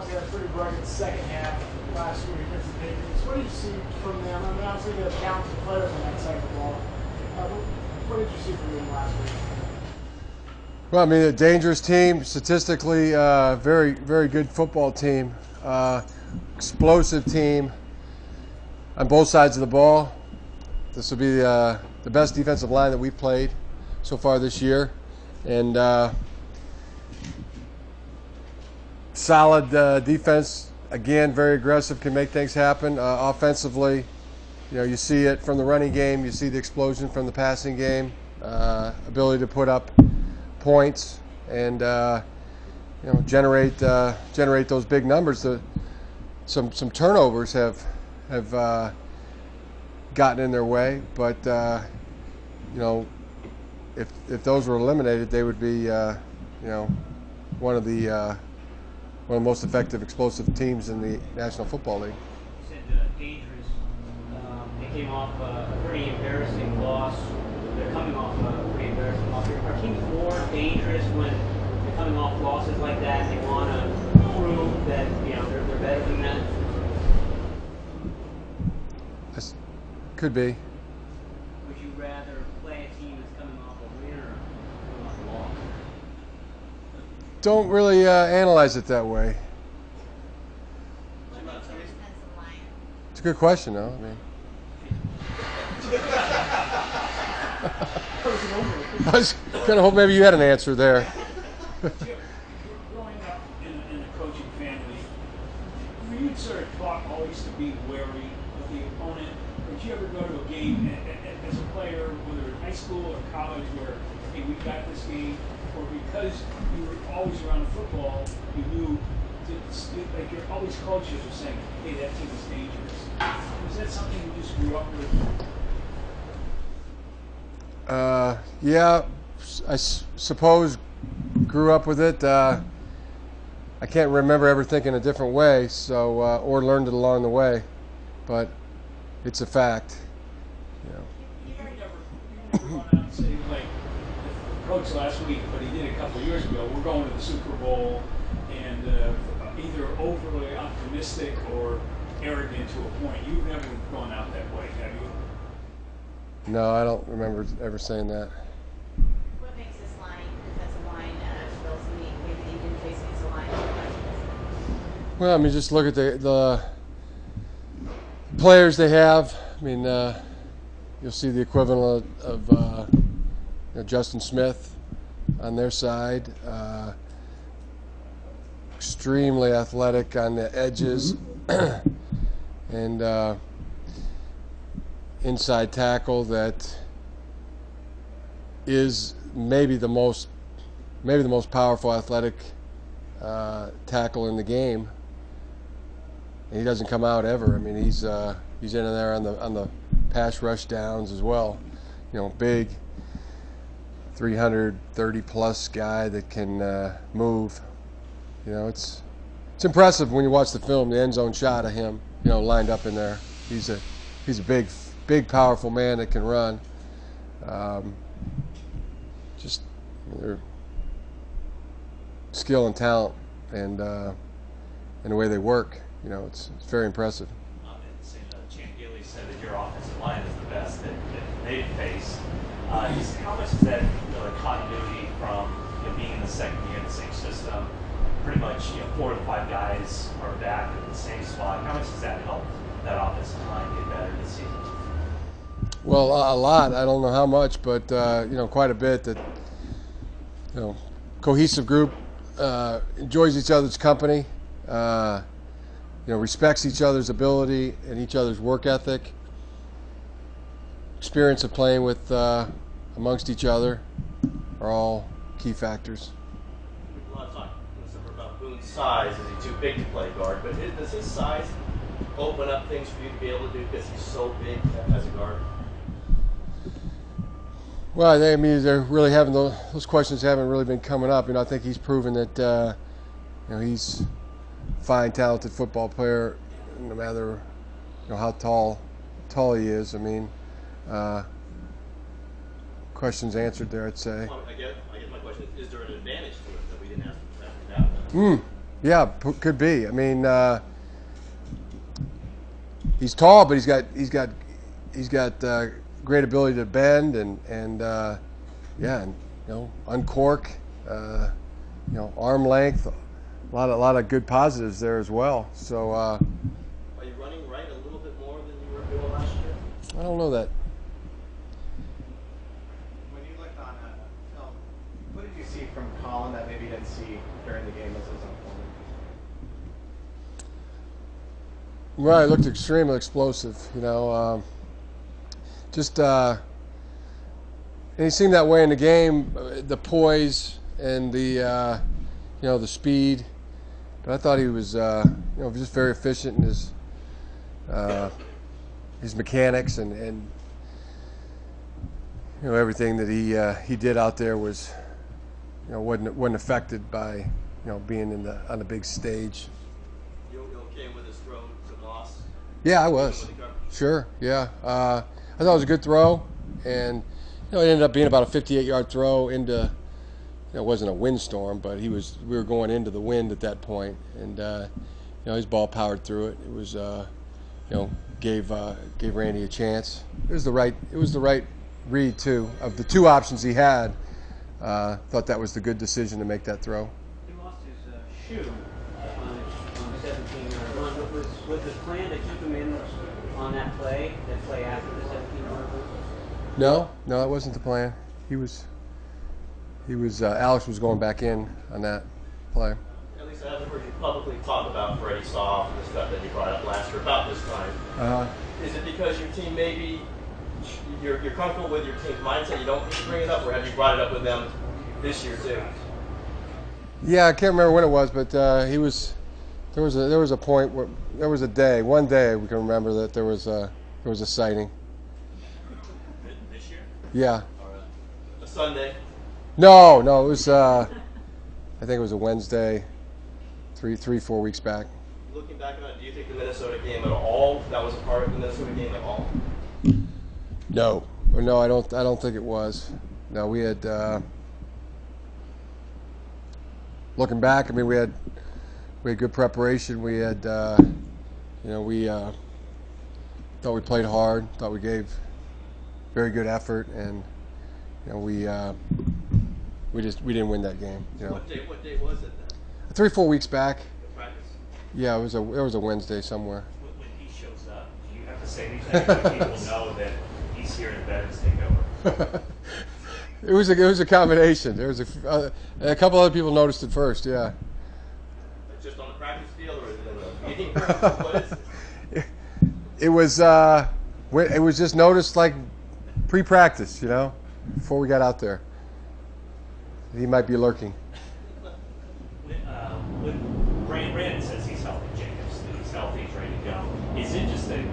obviously had a pretty rugged second half last week against the Patriots. What did you see from them? I mean, obviously they have talented players on that side of the ball. What did you see from them last week? Well, I mean, a dangerous team, statistically, very, very good football team, explosive team on both sides of the ball. This will be the best defensive line that we've played so far this year, and solid defense. Again, very aggressive, can make things happen. Offensively, you see it from the running game. You see the explosion from the passing game, ability to put up points and generate those big numbers. Some turnovers have gotten in their way, but if those were eliminated, they would be one of the most effective, explosive teams in the National Football League. You said dangerous. They came off a pretty embarrassing loss. They're coming off a pretty embarrassing loss. Are teams more dangerous when they're coming off losses like that and they want to prove that they're better than that? Could be. Would you rather play a team that's coming off a win or coming off a loss? Don't really analyze it that way. It's a good question, though. I mean, I was kind of hope maybe you had an answer there. Growing up in a coaching family, were you sort of taught always to be wary of the opponent? Or did you ever go to a game as a player, whether in high school or college, where, hey, we got this game, or because you were always around football, you knew, like your always coaches were saying, hey, that team is dangerous. Was that something you just grew up with? Yeah, I suppose grew up with it. I can't remember ever thinking a different way, so or learned it along the way, but it's a fact. You never run out and say, like the coach last week, but he did a couple of years ago, we're going to the Super Bowl, and either overly optimistic or arrogant to a point. You've never gone out that way, have you? No, I don't remember ever saying that. What makes this defensive line, Bill's unique? Maybe they didn't face against a line. Well, I mean, just look at the players they have. I mean, you'll see the equivalent of Justin Smith on their side. Extremely athletic on the edges, and inside tackle that is maybe the most powerful athletic tackle in the game. And he doesn't come out ever. I mean, he's in there on the pass rush downs as well. Big 330 plus guy that can move. It's impressive when you watch the film, the end zone shot of him, lined up in there. He's a big, powerful man that can run. Just their skill and talent, and the way they work. It's very impressive. Champ Gilly said that your offensive line is the best that they've faced. How much is that continuity from being in the second year in the same system? Pretty much 4 to 5 guys are back at the same spot. How much does that help that offensive line get better this season? Well, a lot. I don't know how much, but quite a bit. That cohesive group enjoys each other's company. Respects each other's ability and each other's work ethic. Experience of playing with amongst each other are all key factors. A lot of talk about Boone's size. Is he too big to play guard? But does his size open up things for you to be able to do because he's so big as a guard? Well, I mean, they're really having those questions haven't really been coming up. I think he's proven that he's a fine, talented football player, no matter how tall he is. I mean, questions answered there, I'd say. I guess my question is there an advantage to it that we didn't ask that? Yeah, could be. I mean, he's tall, but he's got great ability to bend and yeah, and uncork, arm length, a lot of good positives there as well. So Are you running right a little bit more than you were doing last year? I don't know that. When you looked on film, what did you see from Colin that maybe you didn't see during the game as it was unfolding? Right, looked extremely explosive. Just and he seemed that way in the game. The poise and the the speed. But I thought he was just very efficient in his mechanics and everything that he did out there was wasn't affected by being on the big stage. You okay with his throw to Moss? Yeah, I was. Sure, yeah. I thought it was a good throw, and it ended up being about a 58-yard throw into. It wasn't a windstorm, but we were going into the wind at that point, and his ball powered through it. It was gave Randy a chance. It was the right read too. Of the two options he had, thought that was the good decision to make that throw. He lost his shoe on the 17-yard run. Was the plan to keep him in on that play after the 17-yard run? No, that wasn't the plan. He was Alex was going back in on that play. At least I haven't heard you publicly talk about Freddie Soft and the stuff that you brought up last year about this time. Is it because your team maybe you're comfortable with your team's mindset, you don't need to bring it up, or have you brought it up with them this year too? Yeah, I can't remember when it was, but he was. There was a point where there was one day we can remember that there was a sighting. This year? Yeah. A Sunday. No, it was. I think it was a Wednesday, 4 weeks back. Looking back on it, do you think the Minnesota game at all, that was a part of the Minnesota game at all? No, I don't think it was. No, we had. Looking back, I mean, we had good preparation. We had, we thought we played hard. Thought we gave very good effort, and we didn't win that game. What day was it then? 3-4 weeks back. The practice? Yeah, it was a Wednesday somewhere. When he shows up, do you have to say anything so people know that he's here and Veterans take over? It was a combination. There was a couple other people noticed it first. Yeah. Just on the practice field, or is it in the meeting room? What is it? It was just noticed like pre-practice, before we got out there. He might be lurking. When Brandon says he's healthy, Jacobs, he's healthy, he's ready to go. Is it just a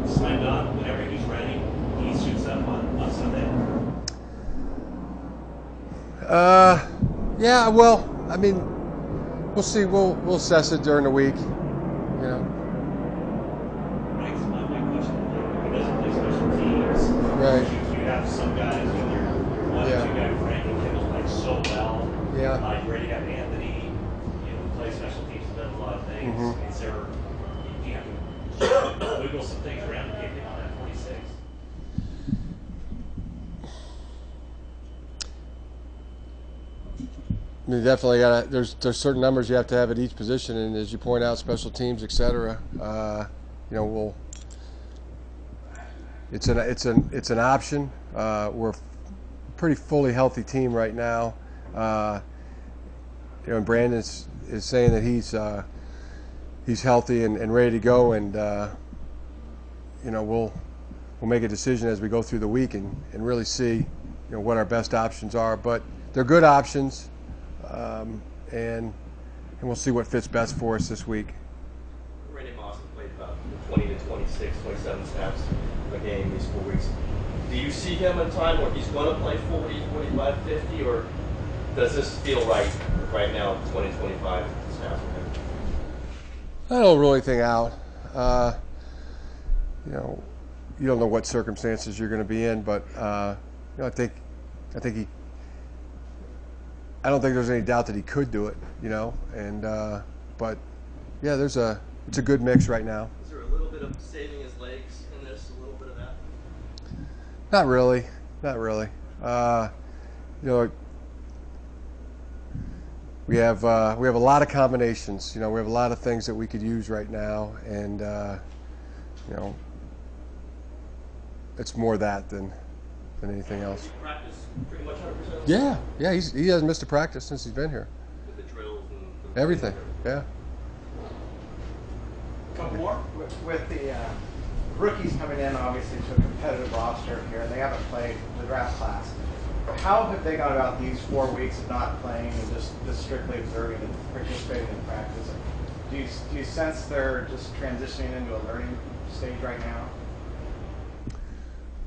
slam dunk whenever he's ready, he shoots up on Sunday? Yeah. Well, I mean, we'll see. We'll assess it during the week. My question, he doesn't play special teams. Right. You have some guys, your one or two guys, Brandon Kimball plays so well. Yeah. You already have Anthony, who plays special teams and does a lot of things. Mm-hmm. Is there, do you have to wiggle some things around to get him on that 46? I mean, definitely got. There's certain numbers you have to have at each position, and as you point out, special teams, etc. It's an option. We're a pretty fully healthy team right now. And Brandon is saying that he's healthy and ready to go, and we'll make a decision as we go through the week and really see what our best options are. But they're good options. And we'll see what fits best for us this week. Randy Moss played about 20 to 26, 27 snaps a game these 4 weeks. Do you see him in time where he's going to play 40, 45, 50, or does this feel right now, 20, 25 snaps with him? I don't rule anything out. You don't know what circumstances you're going to be in, but I don't think there's any doubt that he could do it, and But yeah, it's a good mix right now. Is there a little bit of saving his legs in this? A little bit of that? Not really, not really. You know, we have a lot of combinations. You know, we have a lot of things that we could use right now, and you know, it's more that than anything else. Practice pretty much 100%? Yeah, he hasn't missed a practice since he's been here. With the drills and the Everything, yeah. Couple more? With the rookies coming in, obviously, to a competitive roster here, and they haven't played the draft class. How have they gone about these 4 weeks of not playing and just strictly observing and participating in practice? Do you sense they're just transitioning into a learning stage right now?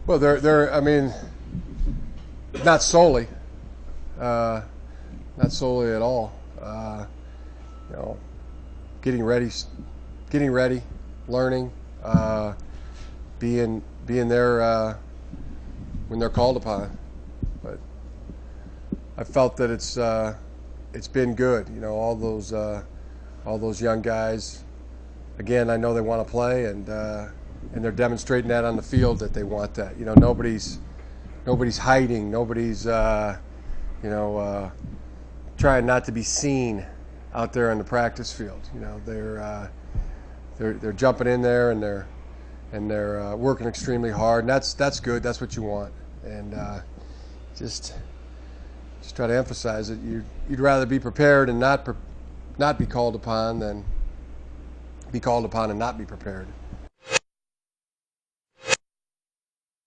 Well, they're I mean, not solely at all. You know, getting ready, learning, being there when they're called upon. But I felt that it's been good. You know, all those young guys. Again, I know they want to play, and they're demonstrating that on the field that they want that. You know, nobody's hiding. Nobody's trying not to be seen out there on the practice field. You know, they're jumping in there, and they're working extremely hard, and that's good. That's what you want, and just try to emphasize it. You'd rather be prepared and not be called upon than be called upon and not be prepared.